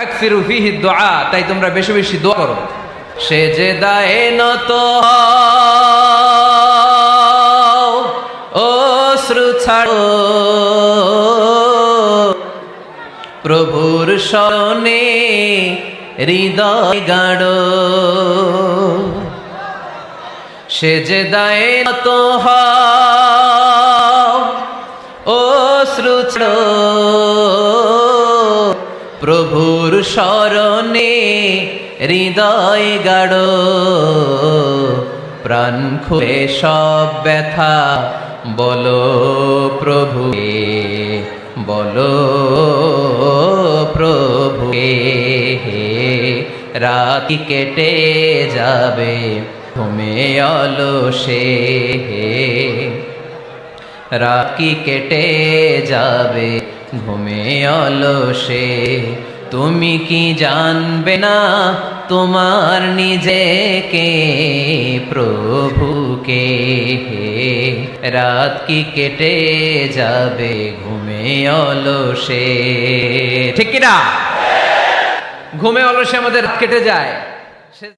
আকসিরু ফীহি দুআ, তাই তোমরা বেশি বেশি দোয়া করো। সেজদায়ে নত হও, অশ্রু ছাড়ো, প্রভুর শরণে হৃদয় গাড়ো। সেজদায়ে নত হও, অশ্রু ছাড়ো, প্রভুর শরণে হৃদয় গাড়ো। প্রাণ খুলে সব ব্যথা বলো প্রভুকে, বলো প্রভুকে। রাতি কেটে যাবে ঘুমে অলসে, রাতি কেটে যাবে ঘুমে অলসে। তুমি কি জানবে না তোমার নিজেকে প্রভুকে? রাত কি কেটে যাবে ঘুমে অলসে, ঠিক কিনা? ঘুমে অলসে আমাদের রাত কেটে যায়।